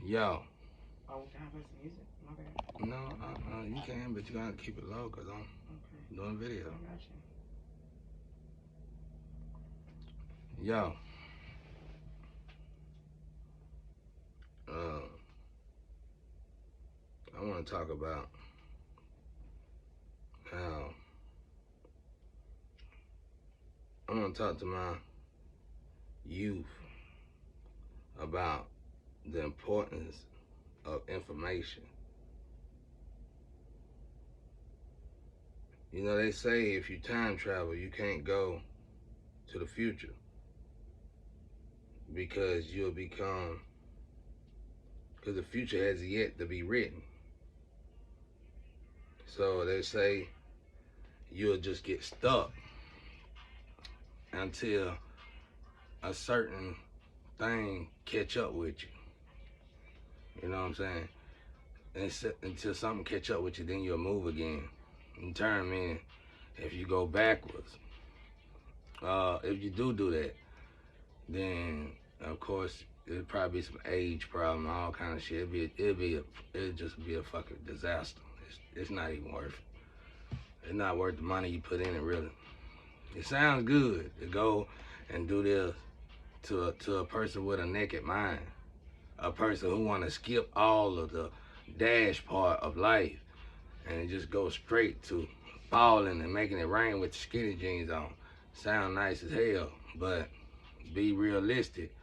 Yo. Oh, can I play some music? My bad. No, you can, but you gotta keep it low, cause I'm Okay. doing video. I got you. Yo. Uh, I want to talk about how I want to talk to my youth about the importance of information. You know, they say if you time travel, you can't go to the future because because the future has yet to be written. So they say you'll just get stuck until a certain thing catch up with you. You know what I'm saying? Until something catch up with you, then you'll move again. In turn, meaning if you go backwards, if you do that, then of course it'll probably be some age problem, all kind of shit. It'll just be a fucking disaster. It's not even worth it. It's not worth the money you put in it, really. It sounds good to go and do this to a person with a naked mind, a person who want to skip all of the dash part of life and just go straight to balling and making it rain with the skinny jeans on. Sound nice as hell, but be realistic.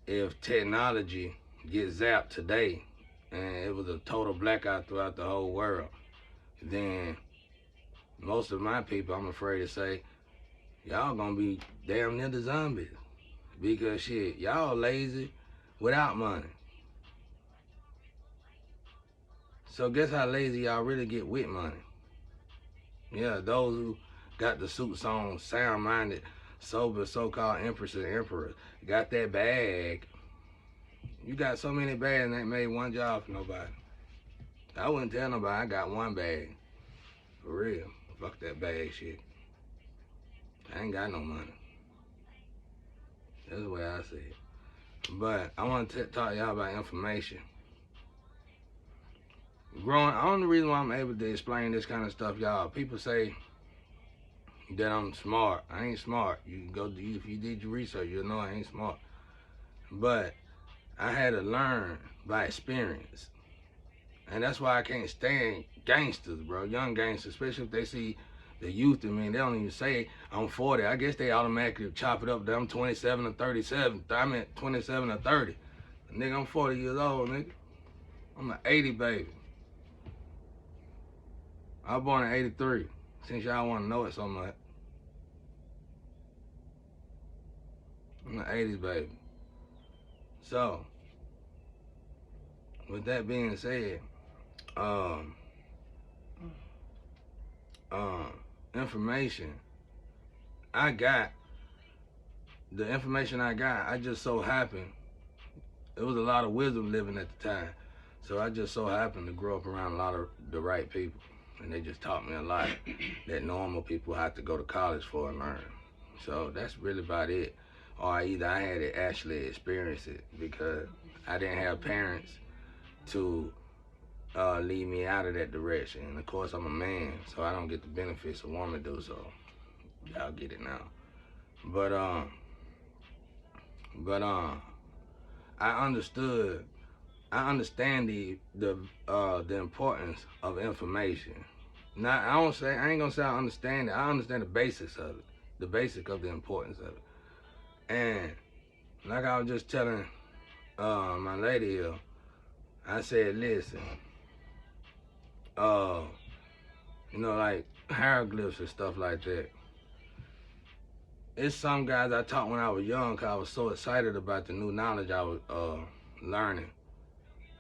If technology gets zapped today and it was a total blackout throughout the whole world, then most of my people, I'm afraid to say, y'all gonna be damn near the zombies. Because shit, y'all lazy without money. So guess how lazy y'all really get with money? Yeah, those who got the suits on, sound-minded, sober, so-called empress and emperors, got that bag. You got so many bags and ain't made one job for nobody. I wouldn't tell nobody I got one bag. For real. Fuck that bag shit. I ain't got no money. That's the way I see it. But I want to talk to y'all about information. Growing, the only reason why I'm able to explain this kind of stuff, y'all, people say that I'm smart. I ain't smart. You can go, if you did your research, you'll know I ain't smart. But I had to learn by experience. And that's why I can't stand gangsters, bro. Young gangsters, especially if they see the youth in me, they don't even say I'm 40. I guess they automatically chop it up that I'm 27 or 37. I meant 27 or 30. Nigga, I'm 40 years old, nigga. I'm an 80 baby. I was born in 83, since y'all want to know it so much. I'm an 80s baby. So, with that being said, um, information, I got, the information I got, I just so happened, it was a lot of wisdom living at the time. So I just so happened to grow up around a lot of the right people. And they just taught me a lot that normal people have to go to college for and learn. So that's really about it. Or either I had to actually experience it because I didn't have parents to lead me out of that direction. And of course I'm a man, so I don't get the benefits a woman do, so y'all get it now. But I understand the importance of information. Now I ain't gonna say I understand it. I understand the basics of it, the basic of the importance of it. And like I was just telling my lady here, I said, listen, you know, like hieroglyphs and stuff like that. It's some guys I taught when I was young because I was so excited about the new knowledge I was learning,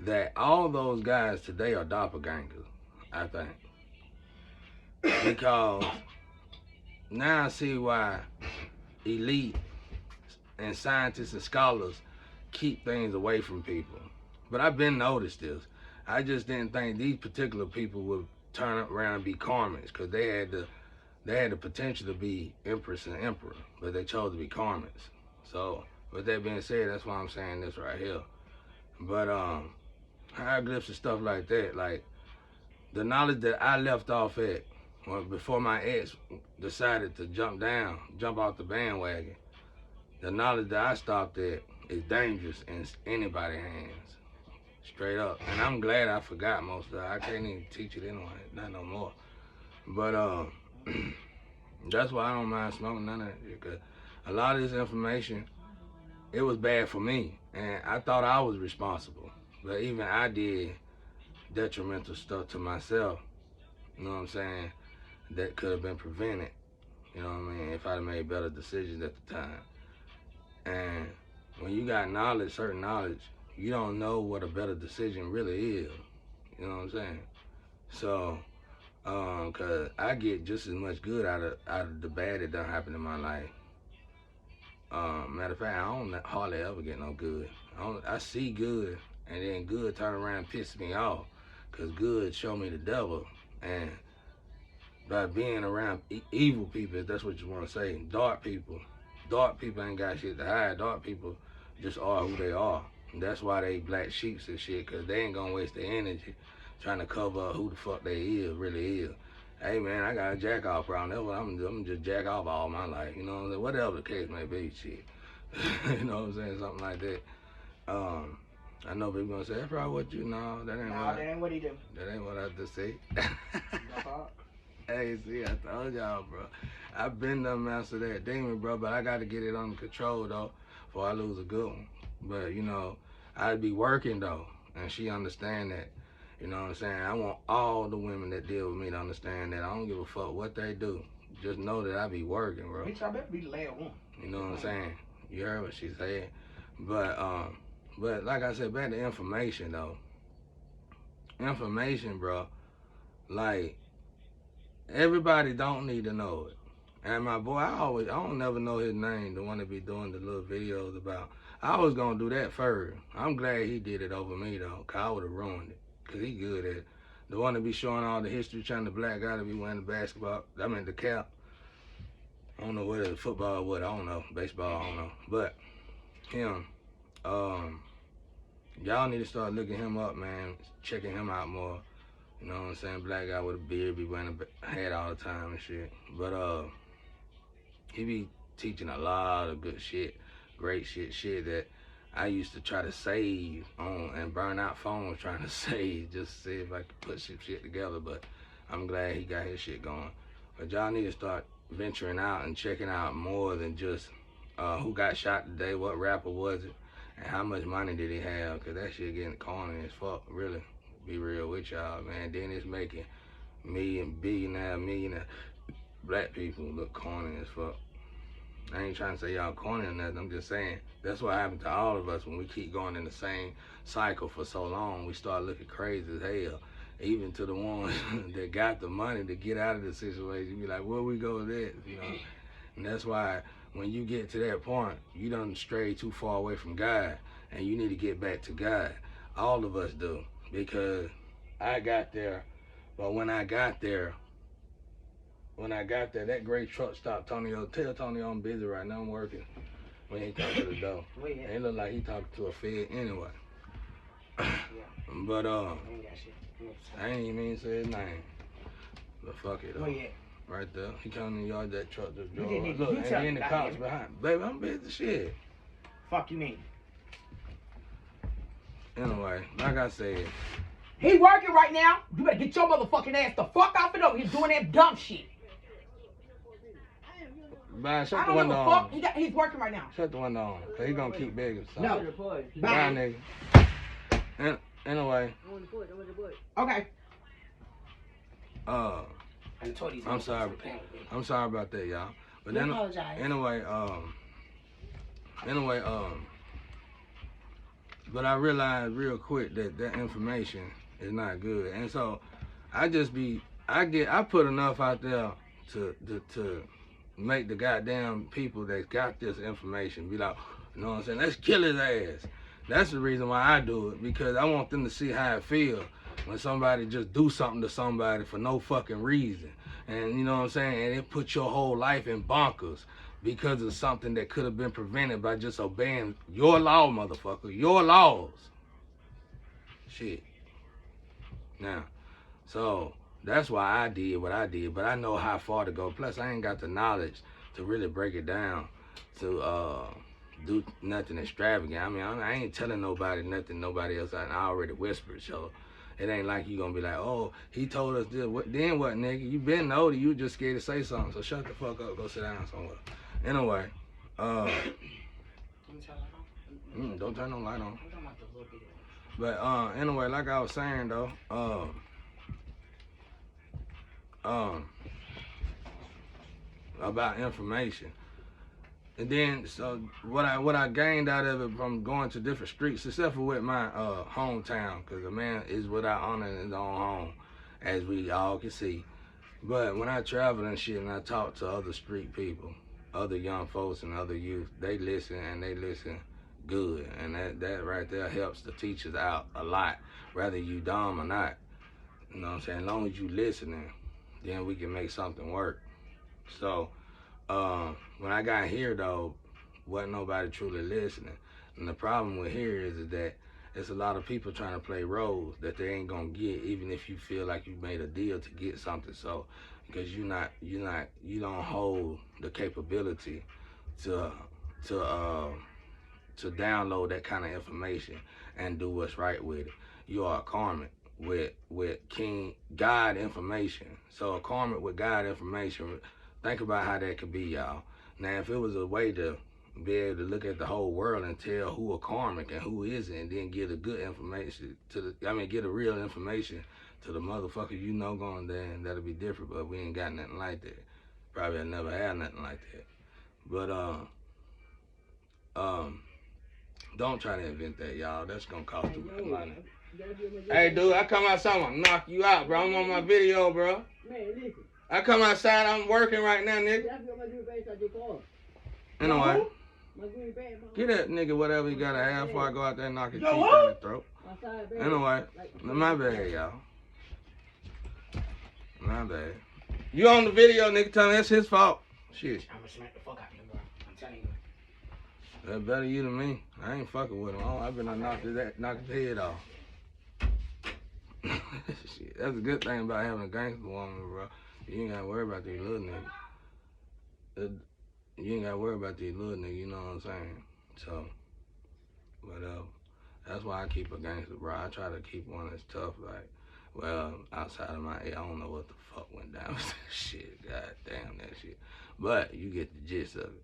that all those guys today are doppelgangers, I think. Because now I see why elite and scientists and scholars keep things away from people. But I've been noticed this. I just didn't think these particular people would turn around and be karmics, because they had the potential to be empress and emperor, but they chose to be karmics. So with that being said, that's why I'm saying this right here. But hieroglyphs and stuff like that, like the knowledge that I left off at before my ex decided to jump off the bandwagon, the knowledge that I stopped at is dangerous in anybody's hands, straight up. And I'm glad I forgot most of it. I can't even teach it anyway, not no more. But that's why I don't mind smoking none of it, because a lot of this information, it was bad for me, and I thought I was responsible. But even I did detrimental stuff to myself, you know what I'm saying, that could have been prevented, you know what I mean, if I'd have made better decisions at the time. And when you got knowledge, certain knowledge, you don't know what a better decision really is, you know what I'm saying? So, cause I get just as much good out of the bad that done happened in my life. Matter of fact, I don't hardly ever get no good. I see good, and then good turn around and piss me off, cause good show me the devil. And by being around evil people, if that's what you want to say, dark people ain't got shit to hide. Dark people just are who they are. And that's why they black sheeps and shit, cause they ain't gonna waste their energy trying to cover up who the fuck they really is. Hey man, I got a jack off problem. That's what I'm just jack off all my life. You know what I'm saying? Whatever the case may be, shit. You know what I'm saying? Something like that. I know people gonna say, that's probably what you know. That ain't what he do. That ain't what I just say. Hey, see, I told y'all, bro. I've been done master that demon, bro, but I gotta get it under control though, before I lose a good one. But you know, I'd be working though, and she understand that. You know what I'm saying? I want all the women that deal with me to understand that I don't give a fuck what they do. Just know that I be working, bro. Bitch, I better be the last one. You know what I'm saying? You heard what she said. But like I said, back to information though. Information, bro. Like, everybody don't need to know it. And my boy, I don't never know his name, the one that be doing the little videos about. I was gonna do that first. I'm glad he did it over me though, cause I would have ruined it. Cause he good at it. The one that be showing all the history, trying the black guy to be wearing the basketball, the cap. I don't know whether it's football or what, I don't know. Baseball, I don't know. But him, y'all need to start looking him up, man. Checking him out more. You know what I'm saying? Black guy with a beard, be wearing a hat all the time and shit. But he be teaching a lot of good shit, great shit that I used to try to save on and burn out phones trying to save, just to see if I could put some shit together. But I'm glad he got his shit going. But y'all need to start venturing out and checking out more than just who got shot today, what rapper was it, and how much money did he have, because that shit getting corny as fuck, really. Be real with y'all, man. Then it's making millionaire black people look corny as fuck. I ain't trying to say y'all corny or nothing. I'm just saying that's what happened to all of us when we keep going in the same cycle for so long. We start looking crazy as hell. Even to the ones that got the money to get out of the situation, be like, where we go with this? You know? And that's why when you get to that point, you done stray too far away from God, and you need to get back to God. All of us do, because I got there, but when I got there, that gray truck stopped. Tell Tony I'm busy right now, I'm working. When he talked to the door. It looked like he talked to a fed anyway. But I ain't even mean to say his name. But fuck it, right there. He come in the yard, that truck just drove. Look, and then the cops behind. Baby, I'm busy shit. Fuck you mean? Anyway, like I said, he working right now. You better get your motherfucking ass the fuck off it over. He's doing that dumb shit. Bye, shut the window on. He's working right now. Shut the window on, cause he gonna keep begging. So. No. Bye, nigga. Anyway. Okay. I'm sorry. I'm sorry about that, y'all. But then, anyway, but I realized real quick that information is not good, and so I put enough out there to make the goddamn people that got this information be like, you know what I'm saying, let's kill his ass. That's the reason why I do it, because I want them to see how it feels when somebody just do something to somebody for no fucking reason. And you know what I'm saying, and it puts your whole life in bonkers because of something that could have been prevented by just obeying your law, motherfucker, your laws. Shit. Now, so that's why I did what I did, but I know how far to go. Plus, I ain't got the knowledge to really break it down to do nothing extravagant. I mean, I ain't telling nobody nothing nobody else. I already whispered, so it ain't like you gonna be like, oh, he told us this. Then what, nigga? You been older. You just scared to say something. So shut the fuck up. Go sit down somewhere. Anyway, don't turn no light on. But anyway, like I was saying though, about information. And then, so what I gained out of it from going to different streets, except for with my hometown, because a man is without honor in his own home, as we all can see. But when I travel and shit, and I talk to other street people, other young folks and other youth, they listen, and they listen good, and that right there helps the teachers out a lot, whether you dumb or not. You know what I'm saying? As long as you listening, then we can make something work. So when I got here though, wasn't nobody truly listening. And the problem with here is that it's a lot of people trying to play roles that they ain't gonna get, even if you feel like you made a deal to get something. So because you don't hold the capability to download that kind of information and do what's right with it. You are a karmic with King God information. So a karmic with God information. Think about how that could be, y'all. Now, if it was a way to be able to look at the whole world and tell who a karmic and who isn't, and then get a good information get a real information to the motherfucker you know going there, and that'll be different. But we ain't got nothing like that. Probably have never had nothing like that. But don't try to invent that, y'all. That's gonna cost too much money. Hey, dude, I come outside, I'm gonna knock you out, bro. I'm on my video, bro. Man, listen. I come outside, I'm working right now, nigga. Anyway, get that nigga whatever you gotta have before I go out there and knock his teeth down his throat. Anyway, my bad, y'all. My bad. You on the video, nigga, tell me that's his fault. Shit. I'm gonna smack the fuck out of him, bro. I'm telling you. That's better you than me. I ain't fucking with him. I've been knocked his head off. Shit, that's a good thing about having a gangster woman, bro. You ain't gotta worry about these little niggas. You ain't gotta worry about these little niggas, you know what I'm saying? So, but that's why I keep a gangster, bro. I try to keep one that's tough, like, well, outside of my I don't know what the fuck went down with that shit. God damn that shit. But you get the gist of it.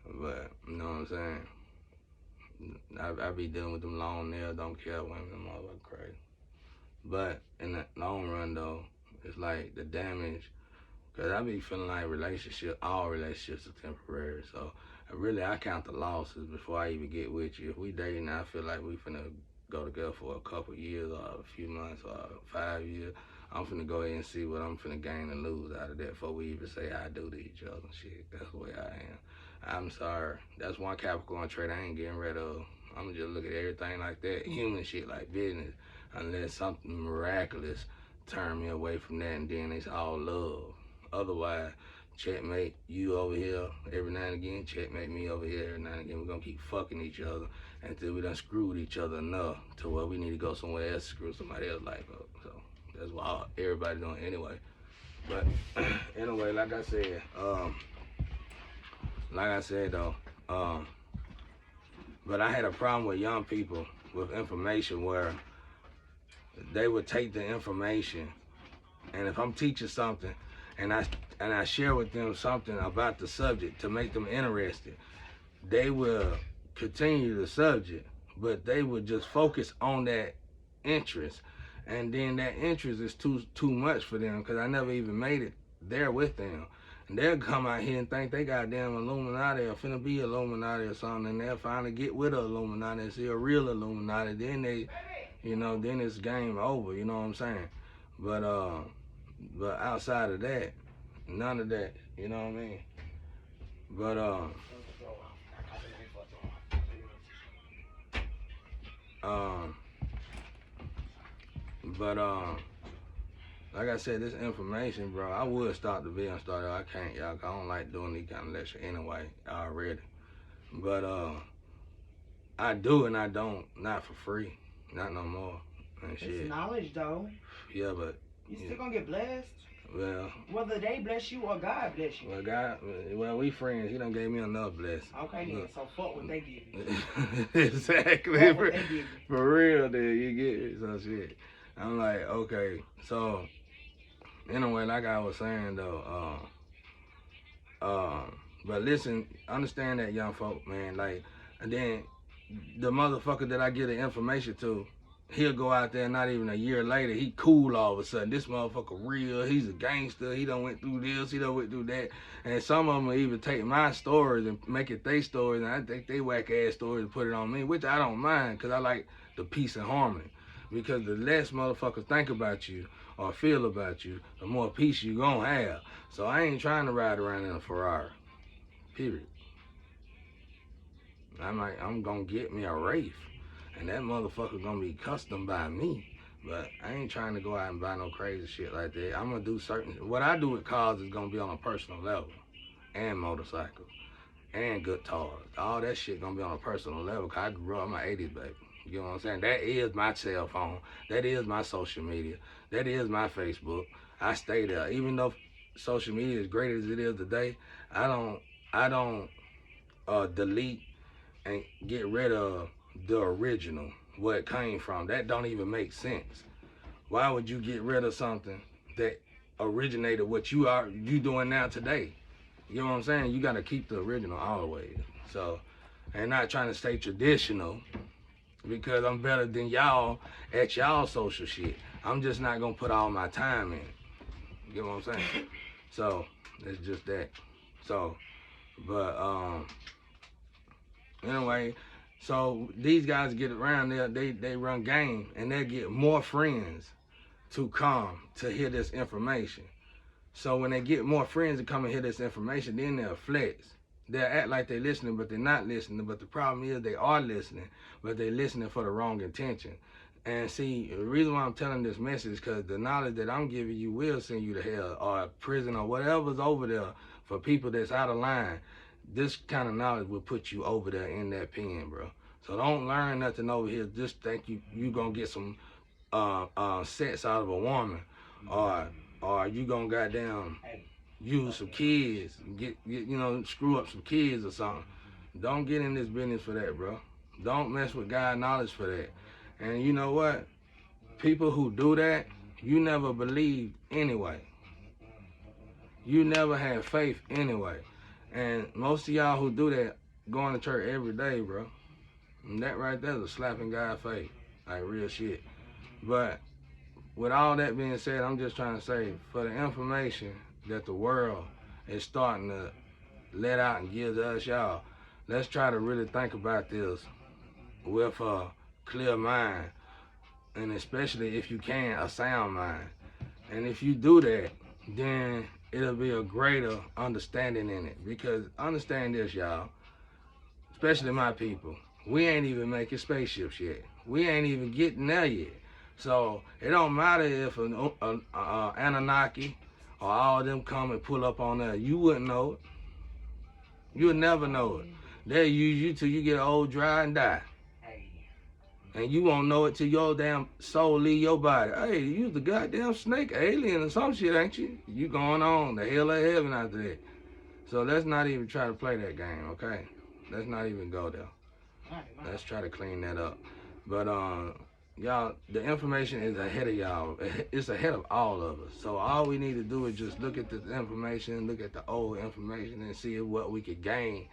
But, you know what I'm saying? I be dealing with them long nails, don't care women, them motherfuckers crazy. But in the long run, though, it's like the damage, because I be feeling like all relationships are temporary. So I count the losses before I even get with you. If we dating, I feel like we finna go together for a couple years or a few months or 5 years. I'm finna go ahead and see what I'm finna gain and lose out of that before we even say I do to each other and shit. That's the way I am. I'm sorry. That's one Capricorn trait I ain't getting rid of. I'm gonna just look at everything like that, human shit like business, unless something miraculous turn me away from that, and then it's all love. Otherwise, checkmate you over here every now and again, checkmate me over here every now and again. We're gonna keep fucking each other until we done screwed each other enough to where we need to go somewhere else to screw somebody else's life up. So that's what everybody doing anyway. But anyway, like I said though, but I had a problem with young people with information where they would take the information, and if I'm teaching something and I share with them something about the subject to make them interested, they will continue the subject, but they would just focus on that interest, and then that interest is too much for them because I never even made it there with them. And they'll come out here and think they goddamn Illuminati or finna be Illuminati or something, and they'll finally get with a Illuminati and see a real Illuminati. Then they, then it's game over, you know what I'm saying? But outside of that, none of that, you know what I mean? But like I said, this information, bro, I would start the video and start it. I can't, y'all, 'cause I don't like doing these kind of lectures anyway, already. But I do and I don't, not for free, not no more. and It's shit. knowledge, though. Yeah, but You still gonna get blessed. well, Whether they bless you or God bless you. well, God, well, we friends. He done gave me enough blessing. Okay, then. Look. So fuck what they give you. Exactly. Fuck what they give you. For real, dude. You get it. So shit. I'm like, okay. So, anyway, like I was saying though, but listen, understand that, young folk, man. Like, and then the motherfucker that I get the information to, he'll go out there not even a year later, he cool all of a sudden. This motherfucker real, he's a gangster, he done went through this, he done went through that. And some of them will even take my stories and make it their stories, and I think they whack ass stories and put it on me, which I don't mind, because I like the peace and harmony. Because the less motherfuckers think about you or feel about you, the more peace you gonna have. So I ain't trying to ride around in a Ferrari. Period. I'm gonna get me a Wraith, and that motherfucker gonna be custom by me. But I ain't trying to go out and buy no crazy shit like that. I'm gonna do what I do with cars is gonna be on a personal level, and motorcycles, and guitars. All that shit gonna be on a personal level, cause I grew up, I'm an 80s baby. You know what I'm saying? That is my cell phone. That is my social media. That is my Facebook. I stay there. Even though social media is great as it is today, I don't delete and get rid of the original, where it came from. That don't even make sense. Why would you get rid of something that originated what you doing now today? You know what I'm saying? You gotta keep the original always. So, and not trying to stay traditional, because I'm better than y'all at y'all social shit. I'm just not gonna put all my time in. You know what I'm saying? So, it's just that. So, but anyway, so these guys get around there, they run game, and they get more friends to come to hear this information. So when they get more friends to come and hear this information, then they'll flex. They'll act like they're listening, but they're not listening. But the problem is they are listening, but they're listening for the wrong intention. And see, the reason why I'm telling this message is because the knowledge that I'm giving you will send you to hell or prison or whatever's over there for people that's out of line. This kind of knowledge will put you over there in that pen, bro. So don't learn nothing over here. Just think you gonna get some sex out of a woman, or you gonna goddamn use some kids, get screw up some kids or something. Don't get in this business for that, bro. Don't mess with God knowledge for that. And you know what? People who do that, you never believed anyway. You never had faith anyway. And most of y'all who do that going to church every day, bro. And that right there is a slapping God's face. Like real shit. But with all that being said, I'm just trying to say, for the information that the world is starting to let out and give to us, y'all, let's try to really think about this with a clear mind, and especially if you can, a sound mind. And if you do that, then it'll be a greater understanding in it. Because understand this, y'all, especially my people, we ain't even making spaceships yet. We ain't even getting there yet. So it don't matter if an Anunnaki or all of them come and pull up on us. You wouldn't know it. You would never know it. They'll use you till you get old, dry, and die. And you won't know it till your damn soul leave your body. Hey, you the goddamn snake alien or some shit, ain't you? You going on the hell of heaven after that. So let's not even try to play that game, okay? Let's not even go there. Let's try to clean that up. But y'all, the information is ahead of y'all. It's ahead of all of us. So all we need to do is just look at the information, look at the old information, and see what we could gain,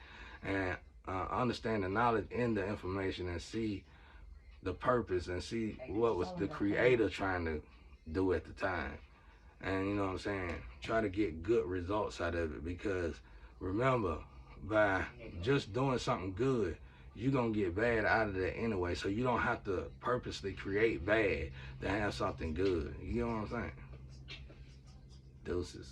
and understand the knowledge in the information, and see the purpose, and see what was the creator trying to do at the time. And you know what I'm saying? Try to get good results out of it, because remember, by just doing something good, you're going to get bad out of that anyway. So you don't have to purposely create bad to have something good. You know what I'm saying? Deuces.